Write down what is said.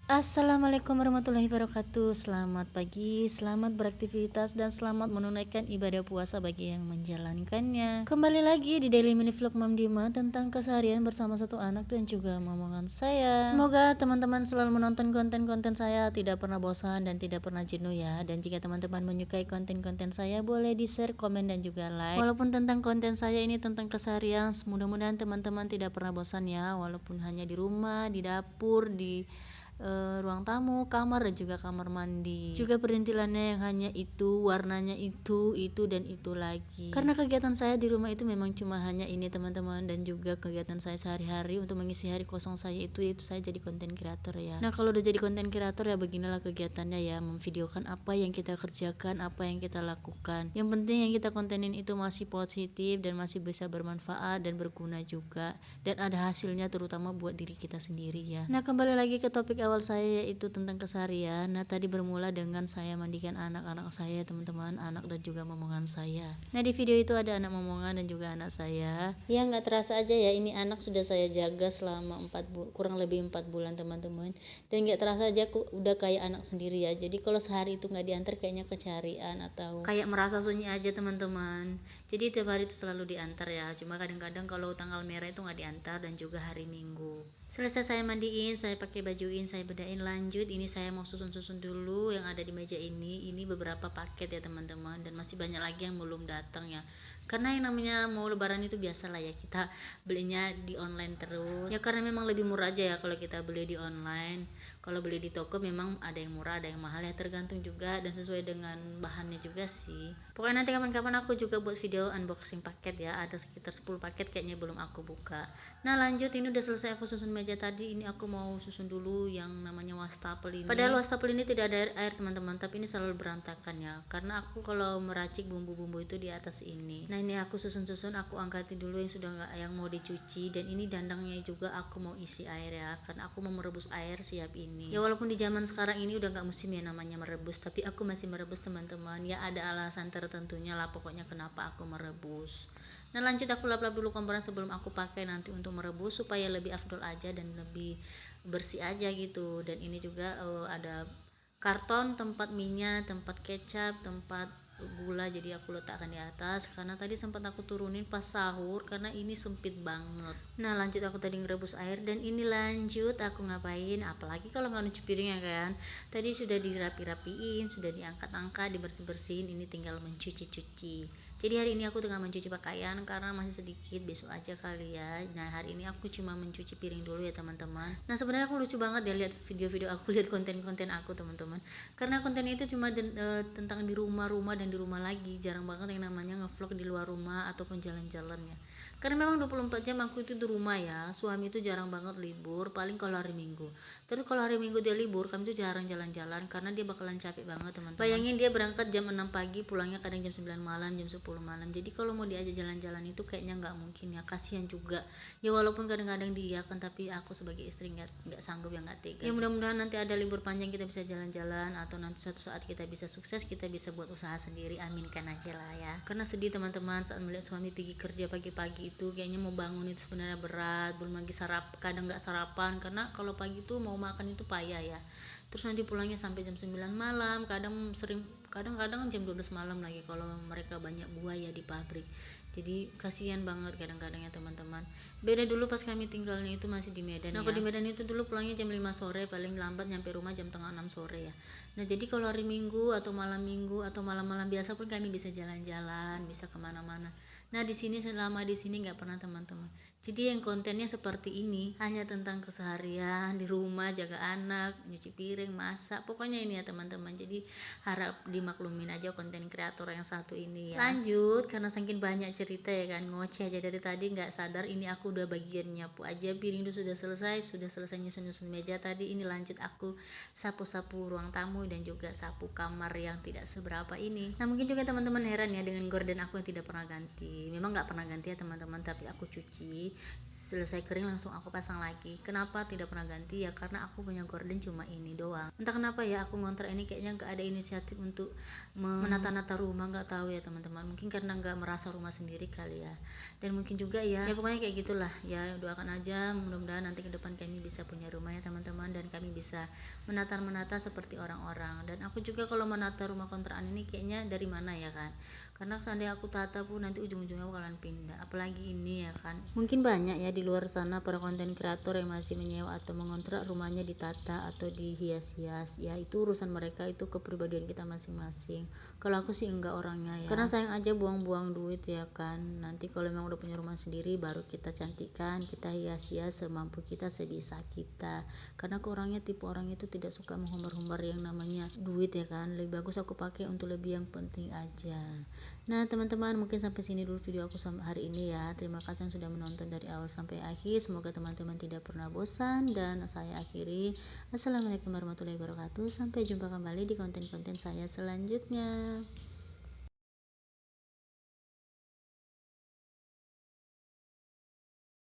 Assalamualaikum warahmatullahi wabarakatuh. Selamat pagi, selamat beraktivitas, dan selamat menunaikan ibadah puasa bagi yang menjalankannya. Kembali lagi di Daily Mini Vlog Mam Dima tentang keseharian bersama satu anak dan juga momongan saya. Semoga teman-teman selalu menonton konten-konten saya, tidak pernah bosan dan tidak pernah jenuh ya. Dan jika teman-teman menyukai konten-konten saya, boleh di-share, komen, dan juga like. Walaupun tentang konten saya ini tentang keseharian, mudah-mudahan teman-teman tidak pernah bosan ya. Walaupun hanya di rumah, di dapur, di ruang tamu, kamar, dan juga kamar mandi. Juga perintilannya yang hanya itu, warnanya itu dan itu lagi. Karena kegiatan saya di rumah itu memang cuma hanya ini teman-teman, dan juga kegiatan saya sehari-hari untuk mengisi hari kosong saya itu saya jadi konten kreator ya. Nah, kalau udah jadi konten kreator ya beginilah kegiatannya ya, memvideokan apa yang kita kerjakan, apa yang kita lakukan. Yang penting yang kita kontenin itu masih positif dan masih bisa bermanfaat dan berguna juga, dan ada hasilnya terutama buat diri kita sendiri ya. Nah, kembali lagi ke topik awal saya, yaitu tentang keseharian. Nah, tadi bermula dengan saya mandikan anak-anak saya teman-teman, anak dan juga momongan saya. Nah, di video itu ada anak momongan dan juga anak saya. Ya, nggak terasa aja ya, ini anak sudah saya jaga selama kurang lebih 4 bulan teman-teman, dan nggak terasa aja aku udah kayak anak sendiri ya. Jadi kalau sehari itu nggak diantar kayaknya kecarian atau kayak merasa sunyi aja teman-teman. Jadi tiap hari itu selalu diantar ya, cuma kadang-kadang kalau tanggal merah itu nggak diantar, dan juga hari Minggu. Selesai saya mandiin, saya pakai bajuin, saya bedain, lanjut ini saya mau susun-susun dulu yang ada di meja ini. Ini beberapa paket ya teman-teman, dan masih banyak lagi yang belum datang ya. Karena yang namanya mau lebaran itu biasa lah ya, kita belinya di online terus. Ya karena memang lebih murah aja ya kalau kita beli di online. Kalau beli di toko memang ada yang murah, ada yang mahal ya, tergantung juga dan sesuai dengan bahannya juga sih. Pokoknya nanti kapan-kapan aku juga buat video unboxing paket ya, ada sekitar 10 paket kayaknya belum aku buka. Nah, lanjut, ini udah selesai aku susun meja tadi. Ini aku mau susun dulu yang namanya wastafel ini. Padahal wastafel ini tidak ada air teman-teman, tapi ini selalu berantakan ya, karena aku kalau meracik bumbu-bumbu itu di atas ini. Nah, ini aku susun-susun, aku angkatin dulu yang sudah nggak, yang mau dicuci, dan ini dandangnya juga aku mau isi air ya, karena aku mau merebus air siap ini. Ya walaupun di zaman sekarang ini udah nggak musim ya namanya merebus, tapi aku masih merebus teman-teman ya, ada alasan tertentunya lah pokoknya kenapa aku merebus. Nah, lanjut aku lap-lap dulu komporan sebelum aku pakai nanti untuk merebus, supaya lebih afdol aja dan lebih bersih aja gitu. Dan ini juga ada karton tempat minyak, tempat kecap, tempat gula, jadi aku letakkan di atas karena tadi sempat aku turunin pas sahur karena ini sempit banget. Nah, lanjut aku tadi ngerebus air, dan ini lanjut aku ngapain, apalagi kalau nggak nyuci piringnya kan, tadi sudah dirapi-rapiin, sudah diangkat-angkat, dibersih-bersihin, ini tinggal mencuci-cuci. Jadi hari ini aku tengah mencuci pakaian karena masih sedikit, besok aja kali ya. Nah, hari ini aku cuma mencuci piring dulu ya teman-teman. Nah, sebenarnya aku lucu banget ya lihat video-video aku, lihat konten-konten aku teman-teman, karena kontennya itu cuma tentang di rumah-rumah dan di rumah lagi. Jarang banget yang namanya ngevlog di luar rumah ataupun jalan-jalan ya, karena memang 24 jam aku itu di rumah ya. Suami itu jarang banget libur, paling kalau hari Minggu. Terus kalau hari Minggu dia libur, kami tuh jarang jalan-jalan karena dia bakalan capek banget teman-teman. Bayangin dia berangkat jam 6 pagi, pulangnya kadang jam 9 malam, jam 10 malam. Jadi kalau mau diajak jalan-jalan itu kayaknya nggak mungkin ya, kasihan juga ya. Walaupun kadang-kadang dia kan, tapi aku sebagai istri nggak sanggup ya, nggak tega ya. Mudah-mudahan nanti ada libur panjang kita bisa jalan-jalan, atau nanti suatu saat kita bisa sukses, kita bisa buat usaha sendiri, aminkan aja lah ya. Karena sedih teman-teman saat melihat suami pergi kerja pagi-pagi itu, kayaknya mau bangun itu sebenarnya berat, belum lagi kadang nggak sarapan, karena kalau pagi itu mau makan itu payah ya. Terus nanti pulangnya sampai jam 9 malam, kadang-kadang jam 12 malam lagi kalau mereka banyak buah ya di pabrik. Jadi kasihan banget kadang-kadang ya teman-teman. Beda dulu pas kami tinggalnya itu masih di Medan. Nah, aku di Medan itu dulu pulangnya jam 5 sore, paling lambat nyampe rumah jam tengah 6 sore ya. Nah, jadi kalau hari Minggu atau malam Minggu atau malam-malam biasa pun kami bisa jalan-jalan, bisa kemana-mana. Nah, di sini selama di sini nggak pernah teman-teman. Jadi yang kontennya seperti ini hanya tentang keseharian di rumah, jaga anak, nyuci piring, masak, pokoknya ini ya teman-teman. Jadi harap dimaklumin aja konten kreator yang satu ini ya. Lanjut, karena saking banyak cerita ya kan, ngoceh aja dari tadi nggak sadar ini aku udah bagian nyapu aja. Piring itu sudah selesai nyusun-nyusun meja tadi. Ini lanjut aku sapu-sapu ruang tamu dan juga sapu kamar yang tidak seberapa ini. Nah, mungkin juga teman-teman heran ya dengan gorden aku yang tidak pernah ganti. Memang nggak pernah ganti ya teman-teman, tapi aku cuci lagi, selesai kering langsung aku pasang lagi. Kenapa tidak pernah ganti? Ya karena aku punya gorden cuma ini doang. Entah kenapa ya aku ngontrak ini kayaknya nggak ada inisiatif untuk menata-nata rumah, nggak tahu ya teman-teman, mungkin karena nggak merasa rumah sendiri kali ya. Dan mungkin juga ya pokoknya kayak gitulah ya, doakan aja mudah-mudahan nanti ke depan kami bisa punya rumah ya teman-teman, dan kami bisa menata seperti orang-orang. Dan aku juga kalau menata rumah kontrakan ini kayaknya dari mana ya kan, karena seandainya aku tata pun nanti ujung-ujungnya bakalan pindah, apalagi ini ya kan. Mungkin banyak ya di luar sana para konten kreator yang masih menyewa atau mengontrak rumahnya ditata atau dihias-hias, ya itu urusan mereka, itu kepribadian kita masing-masing. Kalau aku sih enggak orangnya ya, karena sayang aja buang-buang duit ya kan. Nanti kalau memang udah punya rumah sendiri baru kita cantikkan, kita hias-hias semampu kita, sebisa kita. Karena aku orangnya tipe orang itu tidak suka menghumbar-humbar yang namanya duit ya kan, lebih bagus aku pakai untuk lebih yang penting aja. Nah teman-teman, mungkin sampai sini dulu video aku hari ini ya. Terima kasih yang sudah menonton dari awal sampai akhir. Semoga teman-teman tidak pernah bosan, dan saya akhiri. Assalamualaikum warahmatullahi wabarakatuh. Sampai jumpa kembali di konten-konten saya selanjutnya.